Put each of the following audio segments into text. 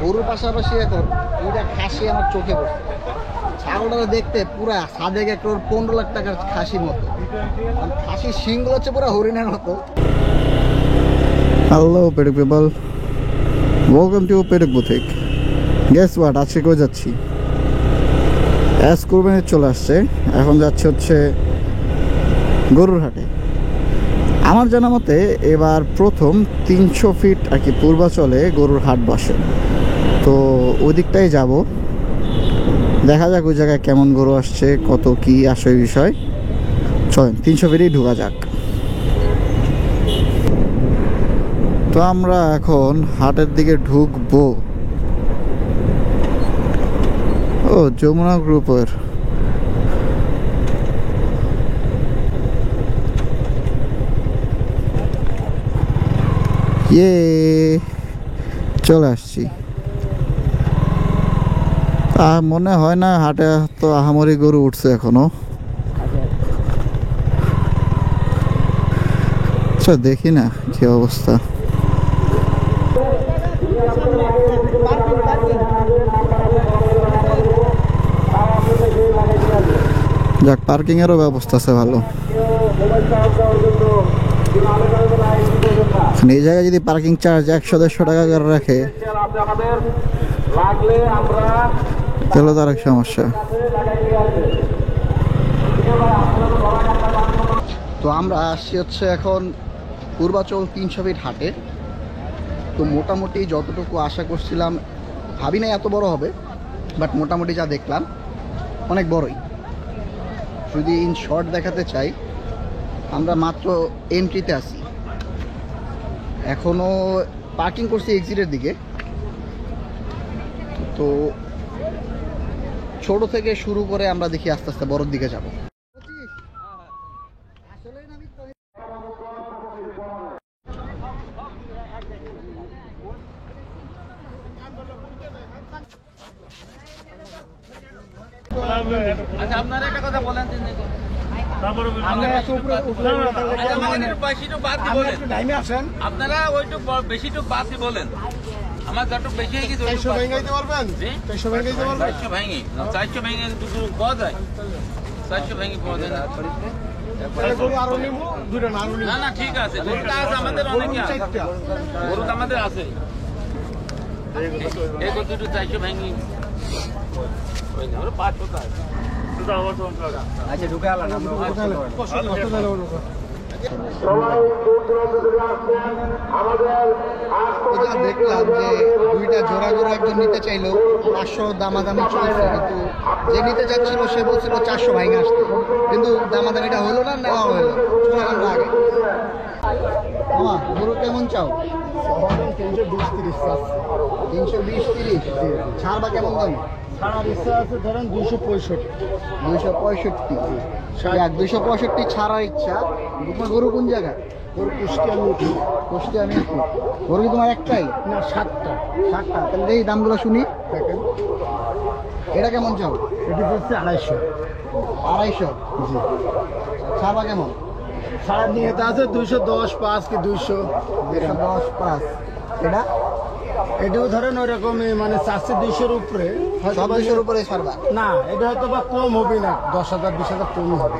গরুর পাশাপাশি এখন দুইটা খাসি আমার চোখে পড়ছে। ছাগলটা দেখতে পুরা সাদেক 1,15,00,000 টাকার খাসির মতো, খাসির শিংগুলো হচ্ছে পুরো হরিণের মতো। Hello Paddock people, welcome to Paddock boutique. Guess what, আজকে কই যাচ্ছি? অ্যাস কুরবানি চলে আসছে, এখন যাচ্ছে হচ্ছে গরুর হাটে। আমার জানা মতে এবার প্রথম 300 ফিট আর কি পূর্বাচলে গরুর হাট বসে, তো ওই দিকটাই যাব। দেখা যাক ওই জায়গায় কেমন গরু আসছে, কত কি আসে বিষয়। চলেন 300 ফিটেই ঢোকা যাক। তো আমরা এখন হাটের দিকে ঢুকবো। ও যমুনা গ্রুপের চলে আসছি। মনে হয় না হাটে তো আহামরি গরু উঠছে এখনো। আচ্ছা দেখি না কি অবস্থা। যাক, পার্কিং এরও ব্যবস্থা আছে ভালো। এই জায়গায় যদি পার্কিং চার্জ 100-150 টাকা করে রাখে তাহলে তো আরেক সমস্যা। তো আমরা আসছি হচ্ছে এখন পূর্বাচল 300 ফিট হাটে। তো মোটামুটি যতটুকু আশা করছিলাম, ভাবি না এত বড় হবে, বাট মোটামুটি যা দেখলাম অনেক বড়ই। যদি ইন শর্ট দেখাতে চাই, আমরা মাত্র এন্ট্রিতে আছি, এখনও পার্কিং করছি এক্সিটের দিকে। তো ছোট থেকে শুরু করে আমরা দেখি আস্তে আস্তে বড়র দিকে যাব। আচ্ছা, আপনারা একটা কথা বলেন। আপনারা ওইটুক বেশিটুক বাদই বলেন। আমার যতটুক বেশি হয়ে গেছে 400 ভেঙে পাওয়া যায়। 400 ভেঙে পাওয়া যায় না। না ঠিক আছে, গরুটা আছে আমাদের, অনেকে আছে গরু আমাদের আছে। এই গরু দুটো 400 ভেঙে আচ্ছা ঢুকে আলাম দেখলাম যে দুইটা জোড়া গরু একজন নিতে চাইলো, 500 দামাদামি চলছে, কিন্তু যে নিতে চাচ্ছিল সে বলছিল 400 ভাঙে আসতে, কিন্তু দামাদামিটা হলো না, নেওয়া হলো। আমরা আগে মামা গরু কেমন চাও? 320-30 ছাড় বা কেমন দাম? ছাড়ার ইচ্ছা আছে ধরেন 265। 265 ছাড়ার ইচ্ছা। তোমার গরু কোন জায়গায়? গরু কুষ্টিয়া মিরপুর। গরু কি তোমার একটাই না 7টা? তাহলে এই দামগুলো শুনি। দেখেন এটা কেমন চাও? এটি হচ্ছে 250। 250? জি। ছাড়া কেমন? ছাড়ার নিয়ে আছে 210, 5 কি 200। 210, 5। এটা এটাও ধরেন ওই রকমই, মানে 400-200-র উপরে। সব 200-র উপরে ছাড়বা না, এটা হয়তো বা কম হবে না, 10,000-20,000 কম হবে।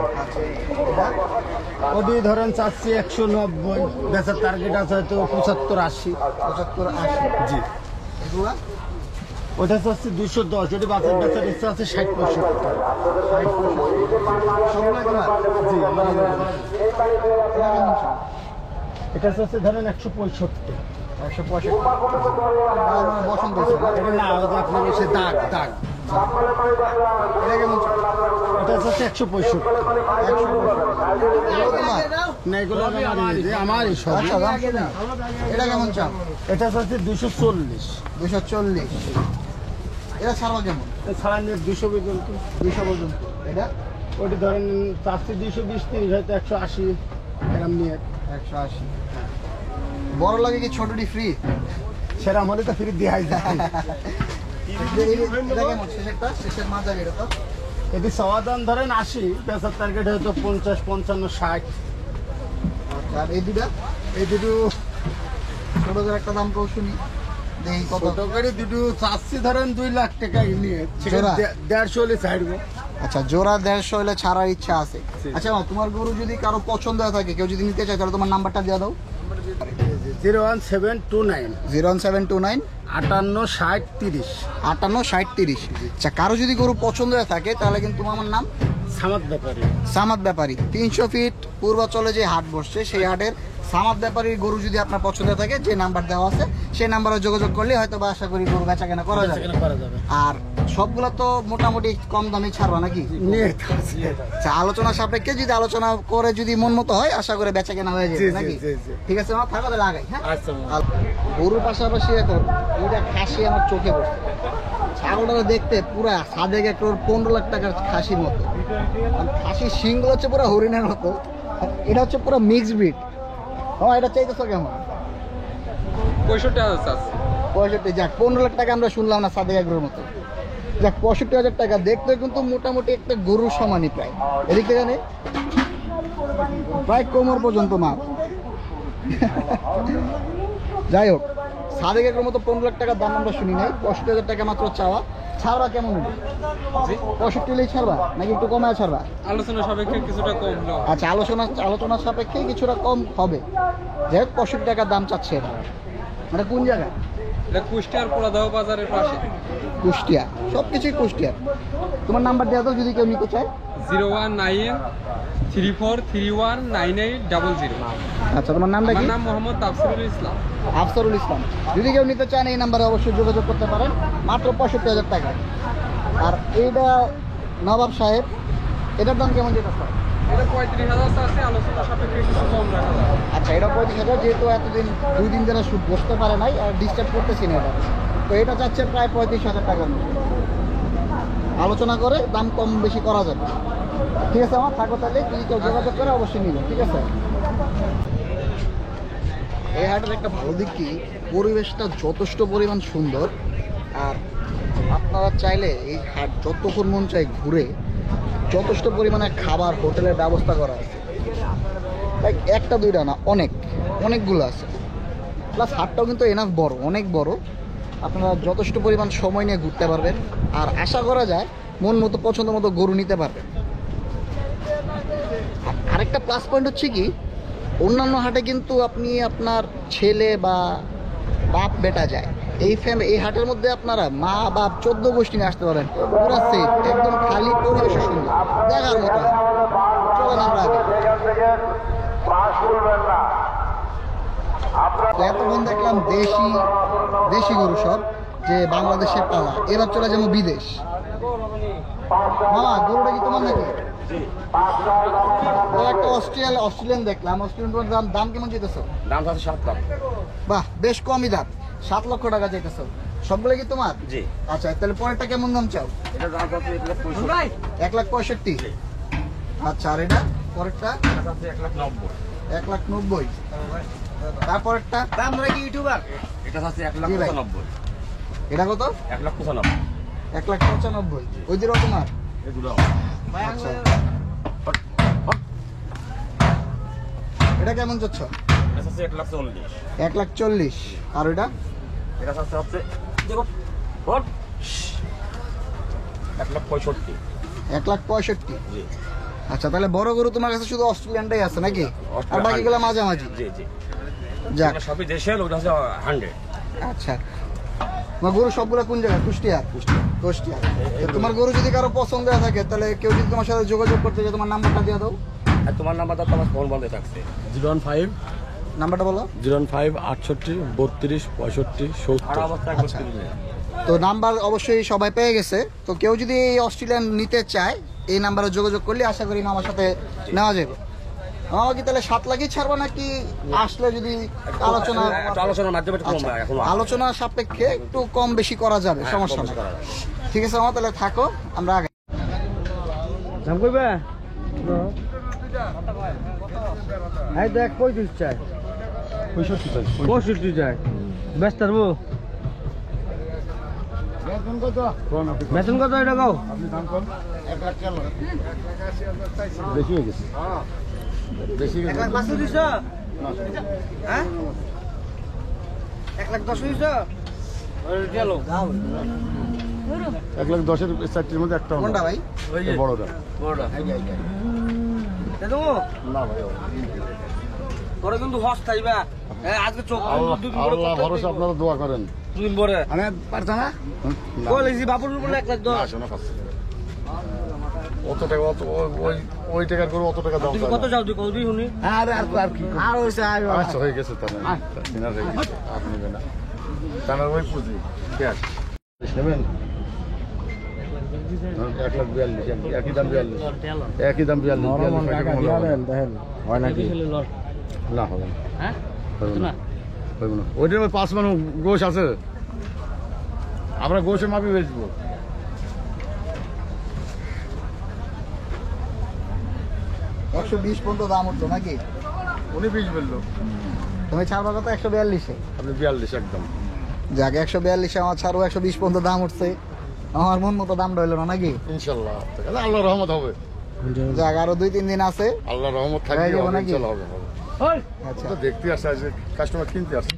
ওটি ধরেন 190, বেচার টার্গেট আছে হয়তো 75-80। 75-80? জি। এগুলা ওটা চাচ্ছি 210, ওটি বাজার বেচার ইচ্ছা আছে 60-65 টাকা। জি, আমার এটা চাচ্ছে ধরেন 165। 165 বসন্ত এটা না, আপনার এসে দাগ। এটা কেমন? এটা হচ্ছে 165। না, এগুলো আমারই সব। এটা কেমন চাও? এটা হচ্ছে 240। 240? এটা ছাড়া কেমন? ছাড়া নিয়ে 200 পর্যন্ত। 200 পর্যন্ত? এটা ওটি ধরেন 220-30, হয়তো 180 এরকম নিয়ে। 180? বড় লাগে কি ছোটটি ফ্রি? সেরকম হলে তো ফ্রি দেওয়াই যায়। শেষের মাঝারি এটা তো এটি সমাধান ধরেন 80, বেচার টার্গেট হয়তো 50, 55, 60। আর এই দুটো ছোটদের একটা দাম তো শুনি। দেখি কত ছোট করে দুটো চাচ্ছি ধরেন 2 লাখ টাকা নিয়ে জোড়া? 150 হলে ছাড়বো। আচ্ছা, জোড়া 150 হলে ছাড়ার ইচ্ছা আছে। আচ্ছা তোমার গরু যদি কারো পছন্দ হয়ে থাকে, কেউ যদি নিতে চায়, তাহলে তোমার নাম্বারটা দিয়ে দাও। 01729 01729 58 60 30। 58 60 30। আচ্ছা, কারো যদি গরু পছন্দ হয়ে থাকে, তাহলে কিন্তু আমার নাম সামাদ ব্যাপারী। সামাদ ব্যাপারী। 300 ফিট পূর্বাচলে যে হাট বসছে, সেই হাটের সামাদ ব্যাপারীর গরু যদি আপনার পছন্দ হয়ে থাকে, যে নাম্বার দেওয়া আছে সেই নাম্বারে যোগাযোগ করলে হয়তো বা আশা করি গরু বেচা কেনা করা যাবে। আর সবগুলো তো মোটামুটি কম দামে ছাড়বা নাকি? আচ্ছা, আলোচনা সাপেক্ষে যদি আলোচনা করে যদি মন মতো হয়, আশা করে বেচা কেনা হয়ে যাবে নাকি? ঠিক আছে, আমার থাকা তাহলে আগাই। হ্যাঁ, গরুর পাশাপাশি এখন এটা খাসি আমার চোখে পড়ছে। ছাগলটা দেখতে পুরা সাদেক একটা 15 লাখ টাকার খাসির মতো। খাসির শিংগুলো হচ্ছে পুরো হরিণের মতো। এটা হচ্ছে পুরো মিক্স ব্রিড। এটা চাইতেছ কেমন? 65। যাক, 15 লাখ টাকা আমরা শুনলাম না সাদেক এগুলোর মতো। যাক, 65,000 টাকা। দেখতে কিন্তু মোটামুটি একটা গরুর সমানই প্রায়। এদিক থেকে নেই, প্রায় কোমর পর্যন্ত মাপ। যাই হোক, সাদেক এগুলোর মতো 15 লাখ টাকার দাম আমরা শুনি নাই। 65,000 টাকা মাত্র চাওয়া। ছাড়া কেমন হবে? 65 হলেই ছাড়বা নাকি একটু কমায় ছাড়বা? আলোচনা সাপেক্ষে কিছুটা কম হলো। আচ্ছা, আলোচনা সাপেক্ষে কিছুটা কম হবে। যাই হোক, 65 টাকার দাম চাচ্ছে এটা। মানে কোন জায়গায়? এটা কুষ্টিয়ার পোড়াদহ বাজারের পাশে। কুষ্টিয়া, সব কিছুই কুষ্টিয়া। তোমার নাম্বার দেওয়া দাও যদি কেউ নিতে চায়। 01934319800। আচ্ছা, তোমার নামটা কি? আমার নাম মোহাম্মদ আফসরুল ইসলাম। আফসরুল ইসলাম। যদি কেউ নিতে চান, এই নাম্বারে অবশ্যই যোগাযোগ করতে পারেন, মাত্র 65,000 টাকা। আর এইটা নবাব সাহেব, এটার দাম কেমন যেটা স্যার? এটা 35,000 আছে, আলোচনা সাপেক্ষে কিছু কম রাখা যাবে। আচ্ছা, এটা 35,000, যেহেতু এতদিন 2 দিন ধরে শুট বসতে পারে নাই আর ডিস্টার্ব করতেছি না এটা, তো এটা চাচ্ছে প্রায় 35,000 টাকার মতো। আলোচনা করে দাম কম বেশি করা যাবে। ঠিক আছে, আমার থাকো তাহলে, যদি কেউ যোগাযোগ করে অবশ্যই নিবে। ঠিক আছে। এই হাটের একটা ভালো দিক কি, পরিবেশটা যথেষ্ট পরিমাণ সুন্দর। আর আপনারা চাইলে এই হাট যতক্ষণ মন চাই ঘুরে, যথেষ্ট পরিমাণে খাবার হোটেলের ব্যবস্থা করা আছে। লাইক একটা দুইটা না, অনেকগুলো আছে। প্লাস হাটটাও কিন্তু এনাফ বড়, অনেক বড়। আপনারা যথেষ্ট পরিমাণ সময় নিয়ে ঘুরতে পারবেন। আর আশা করা যায় মন মতো পছন্দ মতো গরু নিতে পারবেন। আরেকটা প্লাস পয়েন্ট হচ্ছে কি, অন্যান্য হাটে কিন্তু আপনি আপনার ছেলে বা বাপ বেটা যায়, এই হাটের মধ্যে আপনারা মা বাপ 14 গোষ্ঠী নিয়ে আসতে পারেন। পুরো সেফ, একদম খালি, পরিবেশ সুন্দর, দেখার মতো। চলেন আমরা আগে। তো এতক্ষণ দেখলাম দেশি গরু সব, যে বাংলাদেশের পালা। এবার চলে যাবো বিদেশ। মামা, গরুটা কি তোমার নাকি? একটা অস্ট্রেলিয়ান দেখলাম। অস্ট্রেলিয়ান দাম কেমন চাইতেছো? দাম আছে 7 লাখ। বাহ, বেশ কমই দাম। 7 লক্ষ টাকা চাইতেছো। সবগুলো কি তোমার? জি। আচ্ছা, তাহলে পরেরটা কেমন দাম চাও? এটা দাম আছে 1,65,000। আচ্ছা, আর এটা পরেরটা? 1,90,000। 1,90,000। তারপরেরটা? আমরা কি ইউটিউবার? এটা আছে 1,95,000। এটা কত? 1,95,000। 1,95,000। ওই দিকেও তোমার? এগুলো আচ্ছা, এটা কেমন চাচ্ছ? এটা আছে 1,40,000। 1,40,000। আর ওইটা? এটা আছে দেখো 1,65,000। 1,65,000। জি। আচ্ছা, তাহলে বড় গরু তোমার কাছে শুধু অস্ট্রেলিয়ানটাই আছে নাকি? আর বাকিগুলো মাঝামাঝি? জি জি। যাক, সবই দেশের, ওটা আছে 100। আচ্ছা। তোমার গরু সবগুলো কোন জায়গায়? কুষ্টিয়া। কুষ্টিয়া। তো তোমার গরু যদি কারো পছন্দ হয়ে থাকে, তাহলে কেউ যদি তোমার সাথে যোগাযোগ করতে চায়, তোমার নাম্বারটা দিয়ে দাও। আর তোমার নাম্বারটা তো আমার ফোন বন্ধ থাকছে। 015 নাম্বারটা বলো। 015 68 32 65 70। আচ্ছা, তো নাম্বার অবশ্যই সবাই পেয়ে গেছে। তো কেউ যদি এই অস্ট্রেলিয়ান নিতে চায়, এই নাম্বারে যোগাযোগ করলে আশা করি মামার সাথে নেওয়া যাবে। মামা কি তাহলে 7 লাখই ছাড়বো নাকি আসলে যদি আলোচনার মাধ্যমে আলোচনা সাপেক্ষে একটু কম বেশি করা যাবে? সমস্যা নেই। ঠিক আছে মামা, তাহলে থাকো, আমরা আগে দাম কইবে? এই দেখ 35 চাই। 65 চাই। ব্যস্ত থাকবো। বেতন কত এটা গাও? বেশি হয়ে গেছে। বেশি হয়ে গেছে। 1,05,000 দিছ? হ্যাঁ? 1,10,000 দিছ? 1,10,000 চারটির মধ্যে একটা কোনটা ভাই? বড়টা না ভাই পরে কিন্তু হস থাইবা আজকে চোখ আল্লাহ ভরসা আপনারা দোয়া করেন দুদিন পরে আমি পারছ না? বলেছি বাপুর বলে 1,10,000 শোনা পাচ্ছে অত টাকা অত ওই টাকার করে অত টাকা দাম তুমি কত যাও তুই কত দিই শুনি আর কি? আর হইছে আচ্ছা হয়ে গেছে তাহলে চিনার হয়ে গেছে আর নেবে না তাহলে ওই পুঁজি ক্যাশ নেবেন 1,42,000 একই দাম 42 একই দাম 42 হয় নাকি না হবে না হ্যাঁ হবে না ওইটার 5 মান গোশ আছে আমরা গোশের মাপি বেচবো 120 পর্যন্ত দাম উঠতো নাকি? উনি 20 বললো তুমি ছাড়বা কত? 142-এ। আপনি 42 একদম যাক 142-এ আমার ছাড়বো, 120 পর্যন্ত দাম উঠছে, আমার মন মতো দাম রইলো না নাকি? ইনশাআল্লাহ আল্লাহর রহমত হবে যাক আরো 2-3 দিন আছে। আল্লাহর রহমত হয়ে থাকলে যাবো হবে নাকি? ইনশাআল্লাহ হবে আচ্ছা, তো দেখতে আসে আজ কাস্টমার কিনতে আসে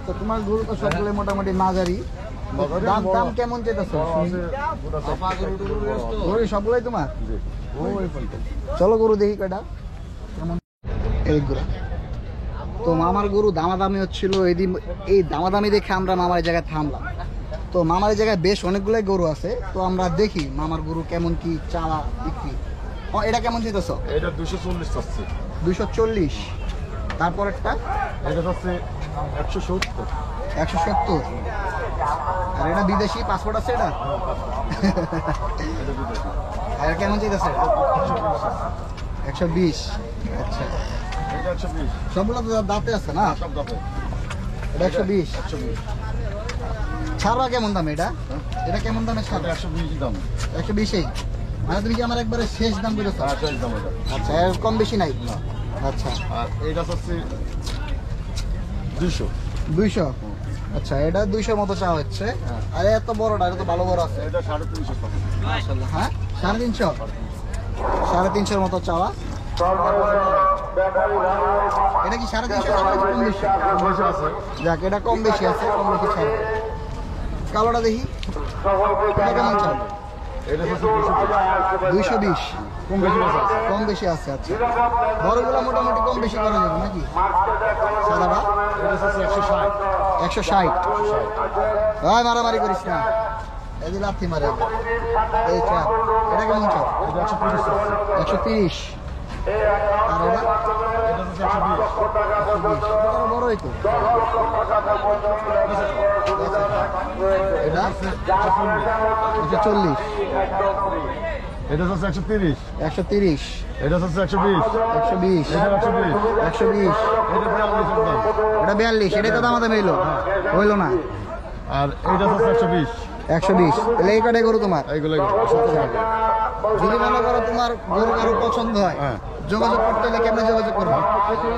তো তোমার গরু তো সবগুলো মোটামুটি মাঝারি। দাম দাম কেমন চাইতেছো? গরু সবগুলোই তোমার? চলো গরু দেখি কয়টা কেমন। এই গরু তো মামার গরু দামাদামি হচ্ছিল এই দামাদামি দেখে আমরা মামার জায়গায় থামলাম। তো মামার জায়গায় বেশ অনেকগুলোই গরু আছে, তো আমরা দেখি মামার গরু কেমন কি চাওয়া বিক্রি। ও এটা কেমন চাইতেছ? এটা 240 চাচ্ছে 240। তারপর একটা এটা হচ্ছে 170 170। আর এটা বিদেশি পাসপোর্ট আছে এটা? আর কেমন চাইতেছে? 120। আচ্ছা, এটা 120 সবগুলো তো দাঁতে আছে না? সব দামে এটা 120। ছাড়া কেমন দাম এটা? এটা কেমন দামে ছাড়া? 120 দাম 120-এই। মানে তুমি কি আমার একবারে শেষ দাম বলেছো? আচ্ছা দাম এটা আচ্ছা, এর কম বেশি নাই? আচ্ছা, আর এইটা হচ্ছে 200 200। আচ্ছা, এটা 200 মতো চাওয়া হচ্ছে। আর এত বড়টা, এটা তো ভালো বড় আছে। এটা 350 টাকা মাশাআল্লাহ। হ্যাঁ, 350। 350-এর মতো চাওয়া। এটা কি 350 চাওয়া কম বেশি? পয়সা আছে যাক, এটা কম বেশি আছে, কম বেশি ছাড়। কালোটা দেখি, এটা কেমন চাও? এটা হচ্ছে 220 220। কম বেশি আছে কম বেশি আছে। আচ্ছা, বড়গুলো মোটামুটি কম বেশি করা যাবে নাকি? সাদাটা এটা হচ্ছে 160 160। ভাই মারামারি করিস না, এই যে লাথি মারে। এই চাপ, এটা কেমন চাপ? এটা 130 চাচ্ছে 130। আর এটা এটা হচ্ছে 120 এটা বড়ই তো। এটা 140। এটা হচ্ছে 130 130। এটা হচ্ছে 120 120। এটা 120 120। এটা 42 দাম এটা 42। এটা তো দামাদামি হইলো না। আর এইটা হচ্ছে 120 120। তাহলে এই কটাই গরু তোমার? এইগুলো 70 টাকা যদি মনে করো তোমার গরু কারো পছন্দ হয়, হ্যাঁ। যোগাযোগ করতে হলে কেমনে যোগাযোগ করবো?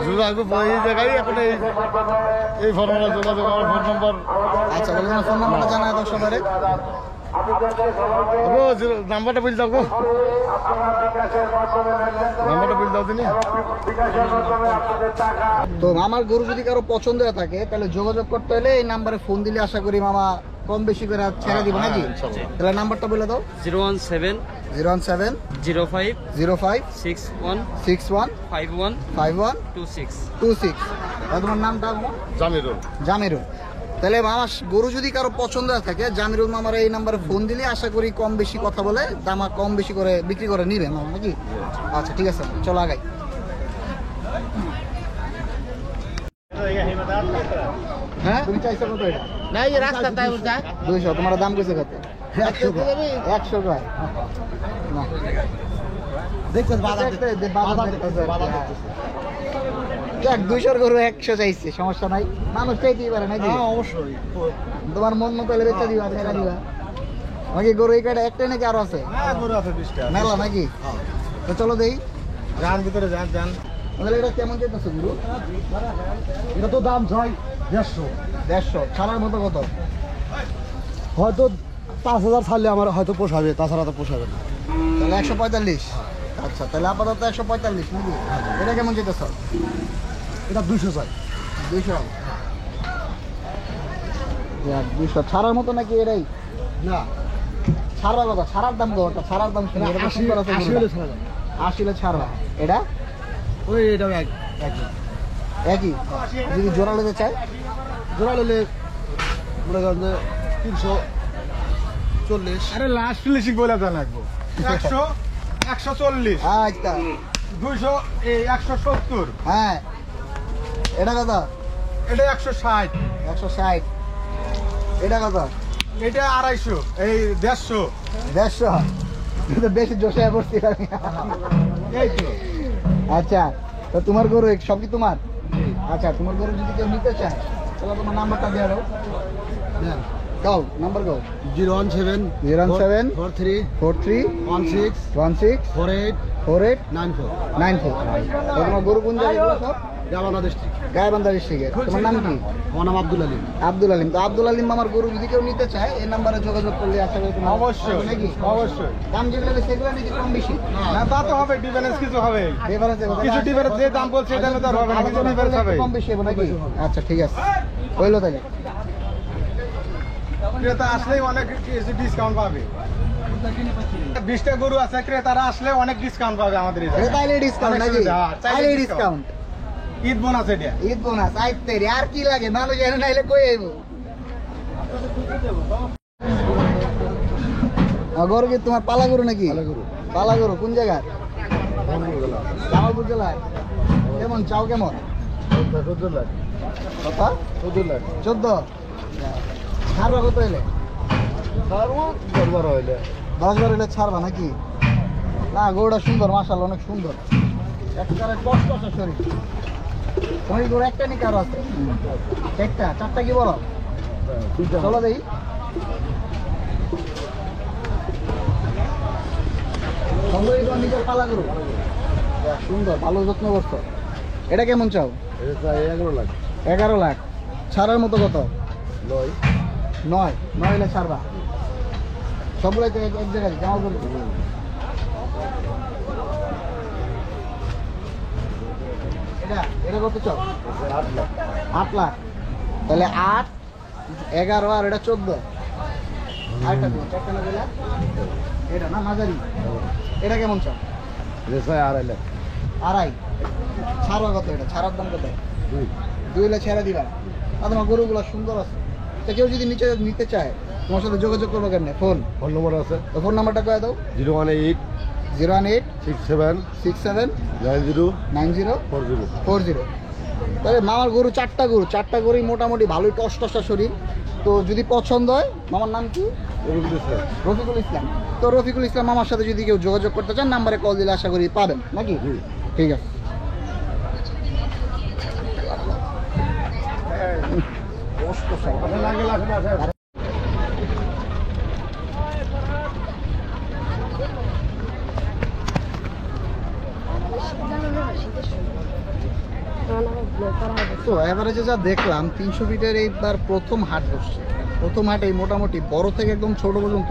যদি আসবো এই জায়গায় এখন এই ফর্মুলা যোগাযোগ আমার ফোন নম্বর আচ্ছা, বলে তোমার ফোন নাম্বারটা জানায় দাও সবারে। নাম্বারটা বলে দাও গো নাম্বারটা বলে দাও তিনি। তো মামার গরু যদি কারো পছন্দ হয়ে থাকে তাহলে যোগাযোগ করতে হলে এই নাম্বারে ফোন দিলে আশা করি মামা কম বেশি করে ছেড়ে দিব নাকি? তাহলে নাম্বারটা বলে দাও। 017 017 05 05 61 61 51 51 26 26। তোমার নামটা? জামিরুল জামিরুল। তাহলে মামা গরু যদি কারো পছন্দ হয়ে থাকে, জামিরুল মামার এই নাম্বারে ফোন দিলে আশা করি কম বেশি কথা বলে দামা কম বেশি করে বিক্রি করে নিবে মামা নাকি? আচ্ছা, ঠিক আছে, চলো আগাই। হ্যাঁ, তুমি চাইছো কত এটা? না এই রাস্তা তাই বলছা 200। তোমার দাম কইছে কত? 100 কয়। 100 কয়। না, দেখতেছ বাজার যাক, 200 গরু 100 চাইছে, সমস্যা নাই, মানুষ চাইতেই পারে নাকি? অবশ্যই তোমার মন মতো হলে বেচা দিবা, ছেড়া দিবা নাকি? গরু এই কয়টা একটাই নাকি আরো আছে? মেলা নাকি? তো চলো দেই, যান ভিতরে যান যান। তাহলে এটা কেমন চাইতেছো গরু? এটা তো দাম চাই 150। 150। ছাড়ার মতো কত? হয়তো 5000 ছাড়লে আমার হয়তো পোষাবে, তাছাড়া তো পোষাবে না। তাহলে 145। আচ্ছা, তাহলে আপাতত 145 নাকি? এটা কেমন চাইতেছো? এটা 200 চাই। 200। যাক, 200 ছাড়ার মতো নাকি এটাই? না ছাড়া কথা, ছাড়ার দাম কত? ছাড়ার দাম শুনে এটা তো সুন্দর আছে 80 গরুটা। হলে ছাড়া যাবে। 80 হলে ছাড়বা। এটা ওই এটাও একই একই, যদি জোড়া নিতে চাই জোড়া নিলে মনে করেন যে 340। আরে লাস্ট ফিনিশিং বলে দেওয়া লাগবো 100 140 আচ্ছা 200 এই 170 হ্যাঁ, এটা কত? এটা 160 160। এটা কত? এটা 250 এই 150 150। কিন্তু বেশি জোশে পড়ছি আমি। এই তো আচ্ছা, তো তোমার গরু সব কি তোমার? আচ্ছা, তোমার গরু যদি কেউ নিতে চায় তাহলে তোমার নাম্বারটা দিয়ে দাও। হ্যাঁ গাও, নাম্বার গাও। 017 017 43 43 16 16 48 48 94 94। তো তোমার গরু কোন জায়গায় এগুলো সব? জামানা ডিস্ট্রিক্ট। গাইবান্ধা ডিস্ট্রিক্টের। তোমার নাম কি? আমার নাম আব্দুল আলী। আব্দুল আলিম। তো আব্দুল আলিম আমার গরু যদি কেউ নিতে চায় এই নাম্বারে যোগাযোগ করলে আশা করি তোমার অবশ্যই নাকি? অবশ্যই দাম যেগুলো হবে সেগুলো নাকি কম বেশি? না তা তো হবে ডিফারেন্স কিছু হবে Difference হবে। কিছু ডিফারেন্স যে দাম বলছে এটা তো আর হবে না কিছু আলোচনা ডিফারেন্স করলে হবে একটু কম বেশি হবে নাকি? আচ্ছা ঠিক আছে, হইলো তাহলে। ক্রেতা আসলেই অনেক কিছু ডিসকাউন্ট পাবে 20টা গরু আছে ক্রেতারা আসলে অনেক ডিসকাউন্ট পাবে আমাদের এই এটা জায়গায়। তাইলে ডিসকাউন্ট অনেক নাকি? সুবিধা, হ্যাঁ, চাইলে তাইলে discount। ডিসকাউন্ট। ঈদ বোনাস এটা ঈদ বোনাস আইতে রে, আর কি লাগে? মানুষ এনে নাইলে কই আইব? গরু কি তোমার পালা গরু নাকি? পালা গরু কোন জায়গার? জামালপুর জেলায়। কেমন চাও কেমন? কত? 14। ছাড়বা কত এলে? 10-12 এলে ছাড়বা নাকি? না, গরুটা সুন্দর, মাশাআল্লাহ অনেক সুন্দর, একেবারে কষ্ট আছে শরীর। তোমার এই গরু একটা নি কারো আছে? একটা? চারটা কি বলো? চলো দেখি। সঙ্গে তোমার নিজের পালা গরু? বাহ, সুন্দর, ভালো যত্ন করছো। এটা কেমন চাও? 11 লাখ। ছাড়ার মতো কত? 9 হলে ছাড়বা। সবগুলাই তো এক জায়গায় জামা করবো। এটা কত চাও? 8 লাখ। তাহলে 8, 11 আর এটা 14। আরেকটা দিন, চারটা না দিলে? এটা না মাঝারি। এটা কেমন চাও? 2.5। ছাড়বা কত এটা? ছাড়ার দাম কত? 2 হলে ছেড়ে দিবা। আর তোমার গরুগুলো সুন্দর আছে। তো কেউ যদি নিতে চায় তোমার সাথে যোগাযোগ করবো কেন? ফোন নম্বর আছে তো ফোন নাম্বারটা কয়ে দাও। 018 018 67 67 90 90 40। 40। তাহলে মামার গরু চারটা গরুই মোটামুটি ভালোই টসটসা শরীর। তো যদি পছন্দ হয়, মামার নাম কি? রফিকুল ইসলাম। তো রফিকুল ইসলাম মামার সাথে যদি কেউ যোগাযোগ করতে চান নাম্বারে কল দিলে আশা করি পাবেন নাকি? ঠিক আছে। তো এভারেজে যা দেখলাম 300 ফিটের এইবার প্রথম হাট বসছে। প্রথম হাটে মোটামুটি বড় থেকে একদম ছোট পর্যন্ত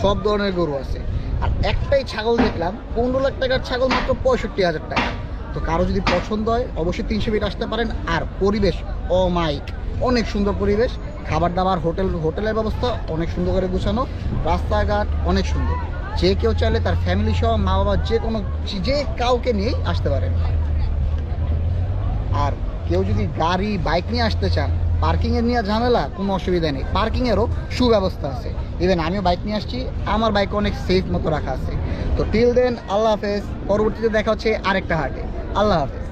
সব ধরনের গরু আছে। আর একটাই ছাগল দেখলাম 15 লাখ টাকার ছাগল মাত্র 65,000 টাকা। তো কারো যদি পছন্দ হয় অবশ্যই 300 ফিট আসতে পারেন। আর পরিবেশ অমাইক, অনেক সুন্দর পরিবেশ, খাবার দাবার হোটেলের ব্যবস্থা অনেক সুন্দর করে গুছানো, রাস্তাঘাট অনেক সুন্দর। যে কেউ চাইলে তার ফ্যামিলি সহ মা বাবা যে কাউকে নিয়েই আসতে পারেন। আর কেউ যদি গাড়ি বাইক নিয়ে আসতে চান, পার্কিংয়ের নিয়ে ঝামেলা, কোনো অসুবিধা নেই, পার্কিংয়েরও সুব্যবস্থা আছে। ইভেন আমিও বাইক নিয়ে আসছি, আমার বাইক অনেক সেফ মতো রাখা আছে। তো টিল দেন, আল্লাহ হাফেজ। পরবর্তীতে দেখা হচ্ছে আরেকটা হাটে। আল্লাহ হাফেজ।